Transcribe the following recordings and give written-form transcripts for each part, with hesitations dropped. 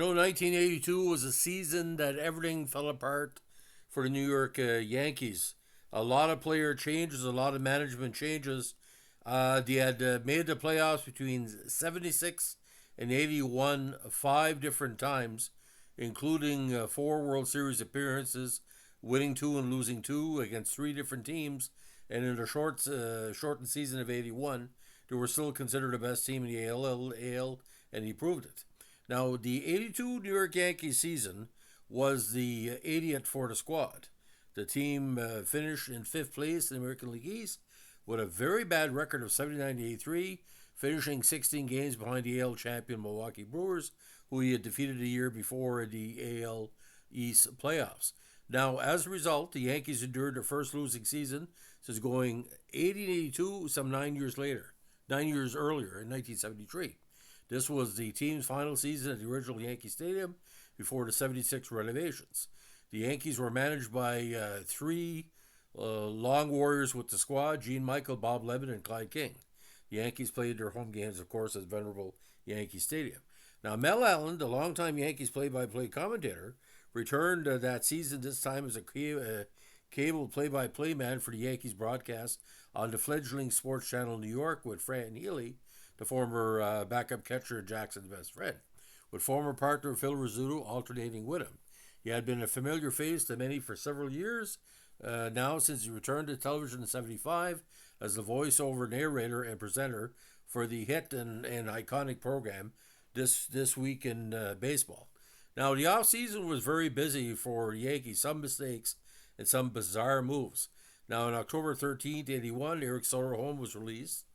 1982 was a season that everything fell apart for the New York Yankees. A lot of player changes, a lot of management changes. They had made the playoffs between 76 and 81 five different times, including four World Series appearances, winning two and losing two against three different teams. And in the shortened season of 81, they were still considered the best team in the AL, and he proved it. Now, the 82 New York Yankees season was the 80th for the squad. The team finished in fifth place in the American League East with a very bad record of 79 to 83, finishing 16 games behind the AL champion Milwaukee Brewers, who he had defeated a year before in the AL East playoffs. Now, as a result, the Yankees endured their first losing season since going 80 and 82 some 9 years later, 9 years earlier in 1973. This was the team's final season at the original Yankee Stadium before the 76 renovations. The Yankees were managed by three long warriors with the squad: Gene Michael, Bob Levin, and Clyde King. The Yankees played their home games, of course, at venerable Yankee Stadium. Now, Mel Allen, the longtime Yankees play-by-play commentator, returned that season, this time as a cable play-by-play man for the Yankees broadcast on the fledgling Sports Channel New York with Fran Healy, the former backup catcher Jackson's best friend, with former partner Phil Rizzuto alternating with him. He had been a familiar face to many for several years now, since he returned to television in 75 as the voiceover narrator and presenter for the hit and iconic program This Week in Baseball. Now, the offseason was very busy for the Yankees, some mistakes and some bizarre moves. Now, on October 13th, 81, Eric Soderholm was released.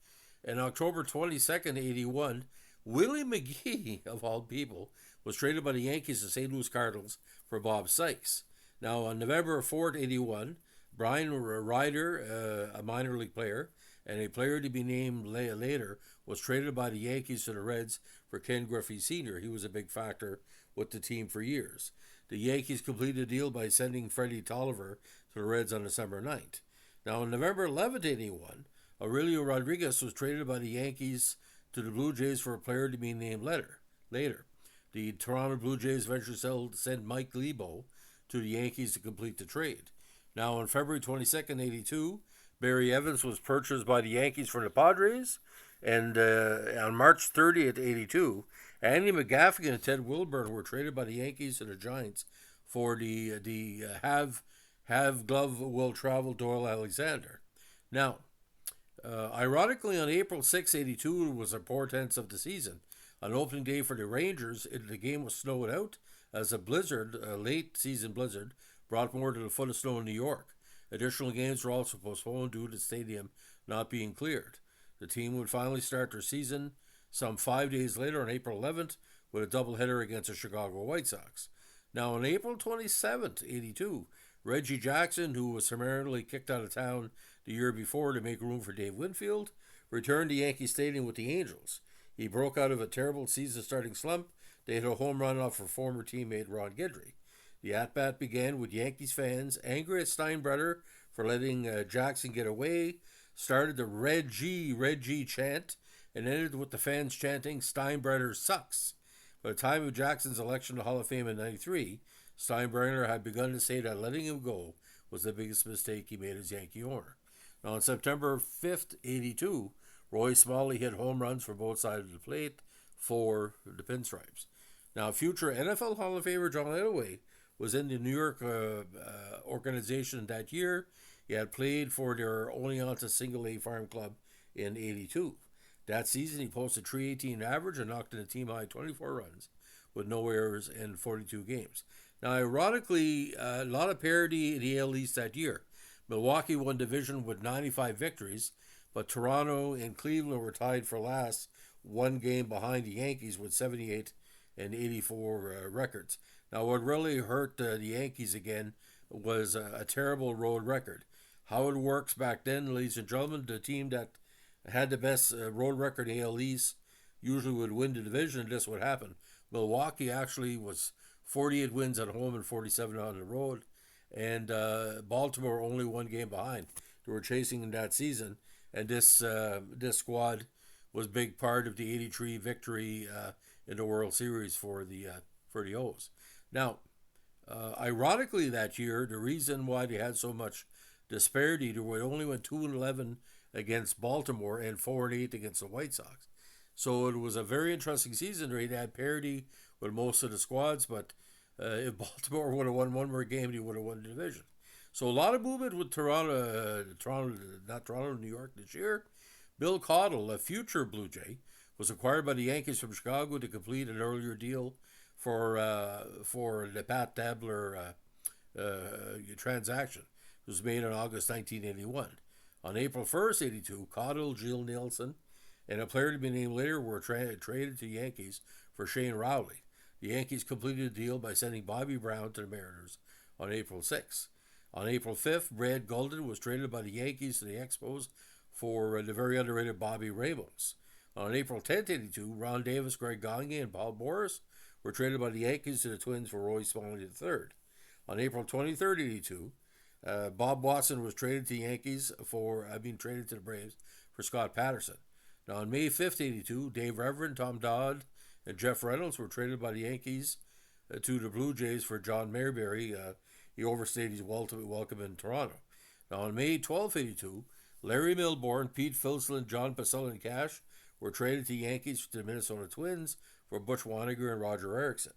And October 22nd, 81, Willie McGee, of all people, was traded by the Yankees to St. Louis Cardinals for Bob Sykes. Now, on November 4th, 81, Brian Ryder, a minor league player, and a player to be named later, was traded by the Yankees to the Reds for Ken Griffey Sr. He was a big factor with the team for years. The Yankees completed the deal by sending Freddie Tolliver to the Reds on December 9th. Now, on November 11th, 81, Aurelio Rodriguez was traded by the Yankees to the Blue Jays for a player to be named later. The Toronto Blue Jays eventually sent Mike Lebo to the Yankees to complete the trade. Now, on February 22nd, 82, Barry Evans was purchased by the Yankees from the Padres. And on March 30th, 82, Andy McGaffigan and Ted Wilburn were traded by the Yankees to the Giants for the have glove will travel Doyle Alexander. Now, ironically, on April 6, 82 was a portent of the season. On opening day for the Rangers, the game was snowed out as a late season blizzard, brought more than a foot of snow in New York. Additional games were also postponed due to the stadium not being cleared. The team would finally start their season some 5 days later on April 11th with a doubleheader against the Chicago White Sox. Now, on April 27th, 82, Reggie Jackson, who was summarily kicked out of town the year before to make room for Dave Winfield, returned to Yankee Stadium with the Angels. He broke out of a terrible season-starting slump. They had a home run off for former teammate Ron Guidry. The at-bat began with Yankees fans angry at Steinbrenner for letting Jackson get away, started the Reggie chant, and ended with the fans chanting, "Steinbrenner sucks." By the time of Jackson's election to Hall of Fame in 93, Steinbrenner had begun to say that letting him go was the biggest mistake he made as Yankee owner. Now, on September 5th, 82, Roy Smalley hit home runs from both sides of the plate for the Pinstripes. Now, future NFL Hall of Famer John Elway was in the New York organization that year. He had played for their Oneonta Single A Farm Club in 82. That season, he posted .318 average and knocked in a team-high 24 runs with no errors in 42 games. Now, ironically, a lot of parity in the AL East that year. Milwaukee won division with 95 victories, but Toronto and Cleveland were tied for last, one game behind the Yankees with 78 and 84 records. Now, what really hurt the Yankees again was a terrible road record. How it works back then, ladies and gentlemen, the team that had the best road record in AL East usually would win the division, and this would happen. Milwaukee actually was 48 wins at home and 47 on the road, and Baltimore only one game behind. They were chasing in that season, and this squad was a big part of the 83 victory in the World Series for the for the O's. Now, ironically, that year, the reason why they had so much disparity, they only went 2-11 against Baltimore and 4-8 against the White Sox. So it was a very interesting season. They had parity with most of the squads, but if Baltimore would have won one more game, they would have won the division. So a lot of movement with New York this year. Bill Caudle, a future Blue Jay, was acquired by the Yankees from Chicago to complete an earlier deal for the Pat Dabler transaction. It was made in August 1981. On April 1st, 82, Caudle, Jill Nielsen, and a player to be named later were traded to the Yankees for Shane Rowley. The Yankees completed the deal by sending Bobby Brown to the Mariners on April 6th. On April 5th, Brad Gulden was traded by the Yankees to the Expos for the very underrated Bobby Ramos. On April 10th, 82, Ron Davis, Greg Gagne, and Paul Boris were traded by the Yankees to the Twins for Roy Smalley III. On April 23rd, 82, Bob Watson was traded to the traded to the Braves for Scott Patterson. Now, on May 5th, 82, Dave Reverend, Tom Dodd, and Jeff Reynolds were traded by the Yankees to the Blue Jays for John Mayberry. He overstayed his welcome in Toronto. Now, on May 12th, 82, Larry Milbourne, Pete Filsland, John Pasella, and Cash were traded to the Yankees to the Minnesota Twins for Butch Waniger and Roger Erickson.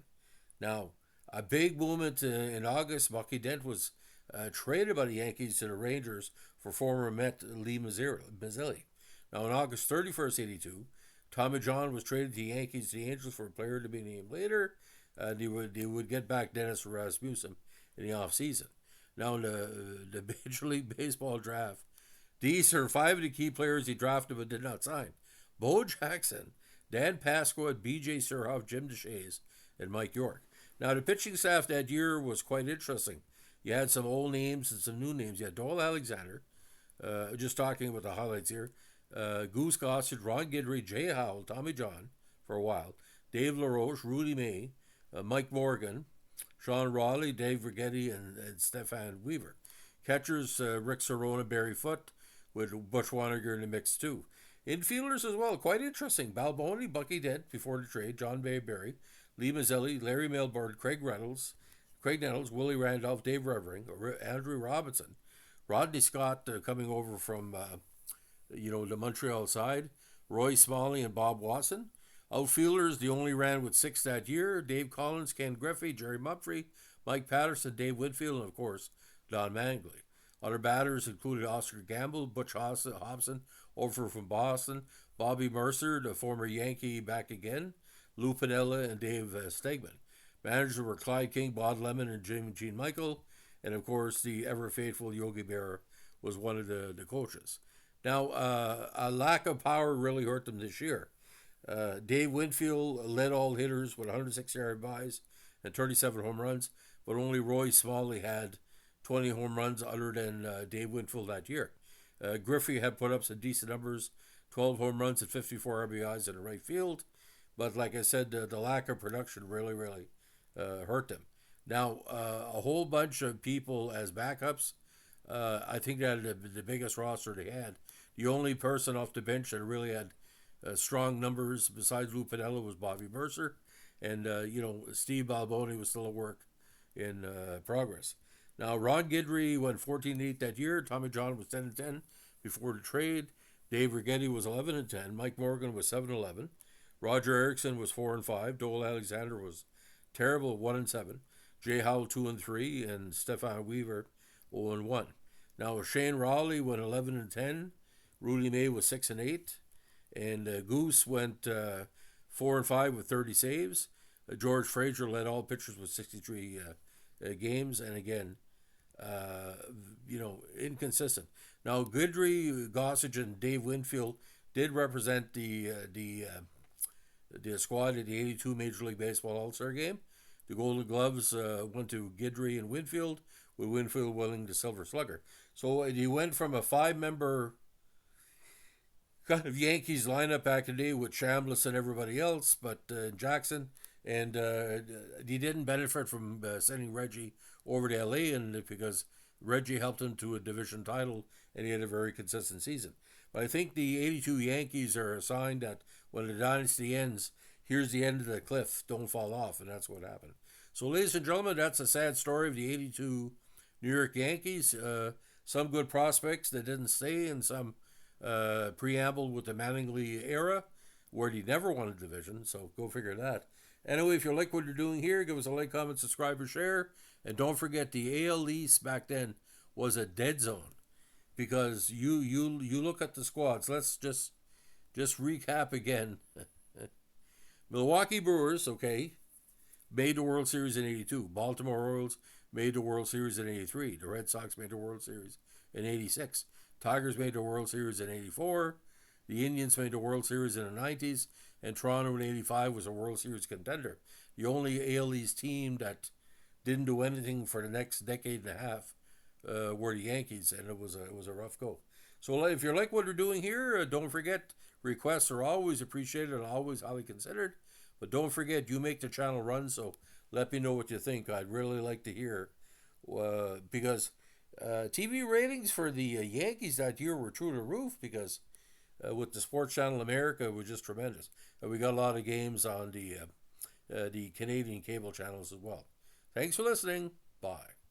Now, a big moment in August, Bucky Dent was traded by the Yankees to the Rangers for former Met Lee Mazzilli. Now, on August 31st, 82, Tommy John was traded to the Yankees to the Angels for a player to be named later. They would get back Dennis Rasmussen in the offseason. Now, in the Major League Baseball draft, these are 5 of the key players he drafted but did not sign. Bo Jackson, Dan Pasqua, B.J. Surhoff, Jim DeShays, and Mike York. Now, the pitching staff that year was quite interesting. You had some old names and some new names. You had Doyle Alexander, just talking about the highlights here. Goose Gossett, Ron Guidry, Jay Howell, Tommy John for a while, Dave LaRoche, Rudy May, Mike Morgan, Sean Raleigh, Dave Righetti, and Stefan Weaver. Catchers, Rick Serrone, Barry Foote, with Butch Waniger in the mix too. Infielders as well, quite interesting. Balboni, Bucky Dent before the trade, John Mayberry, Lee Mazzilli, Larry Milbourne, Craig Nettles, Willie Randolph, Dave Revering, Andrew Robinson, Rodney Scott coming over from the Montreal side, Roy Smalley and Bob Watson. Outfielders, they only ran with 6 that year. Dave Collins, Ken Griffey, Jerry Mumphrey, Mike Patterson, Dave Winfield, and of course, Don Mangley. Other batters included Oscar Gamble, Butch Hobson, over from Boston, Bobby Mercer, the former Yankee back again, Lou Piniella, and Dave Stegman. Managers were Clyde King, Bob Lemon, and Gene Michael, and of course, the ever-faithful Yogi Berra was one of the coaches. Now, a lack of power really hurt them this year. Dave Winfield led all hitters with 106 RBIs and 37 home runs, but only Roy Smalley had 20 home runs other than Dave Winfield that year. Griffey had put up some decent numbers, 12 home runs and 54 RBIs in the right field, but like I said, the lack of production really hurt them. Now, a whole bunch of people as backups. I think they had the biggest roster they had. The only person off the bench that really had strong numbers besides Lou Piniella was Bobby Mercer, and Steve Balboni was still at work in progress. Now, Ron Guidry went 14-8 that year. Tommy John was 10-10 before the trade. Dave Righetti was 11-10. Mike Morgan was 7-11. Roger Erickson was 4-5. Doyle Alexander was terrible, 1-7. Jay Howell 2-3, and Stefan Weaver 0-1. Now, Shane Raleigh went 11-10. Rudy May was 6-8. And Goose went 4-5 with 30 saves. George Frazier led all pitchers with 63 games, and again, inconsistent. Now, Guidry, Gossage, and Dave Winfield did represent the squad at the '82 Major League Baseball All-Star Game. The Golden Gloves went to Guidry and Winfield, with Winfield winning the Silver Slugger. So he went from a 5-member kind of Yankees lineup back in the day with Chambliss and everybody else, but Jackson, and he didn't benefit from sending Reggie over to LA, and because Reggie helped him to a division title, and he had a very consistent season. But I think the '82 Yankees are a sign that when the dynasty ends, here's the end of the cliff, don't fall off, and that's what happened. So, ladies and gentlemen, that's a sad story of the '82 New York Yankees. Some good prospects that didn't stay, and some preamble with the Mattingly era, where he never won a division. So go figure that. Anyway, if you like what you're doing here, give us a like, comment, subscribe, or share. And don't forget, the AL East back then was a dead zone because you look at the squads. Let's just recap again. Milwaukee Brewers, okay, made the World Series in '82. Baltimore Orioles made the World Series in '83. The Red Sox made the World Series in '86. Tigers made the World Series in '84. The Indians made the World Series in the '90s. And Toronto in '85 was a World Series contender. The only AL East team that didn't do anything for the next decade and a half were the Yankees, and it was a rough go. So if you like what we're doing here, don't forget, requests are always appreciated and always highly considered. But don't forget, you make the channel run, so let me know what you think. I'd really like to hear, because TV ratings for the Yankees that year were through the roof, because with the Sports Channel America, it was just tremendous. And we got a lot of games on the Canadian cable channels as well. Thanks for listening. Bye.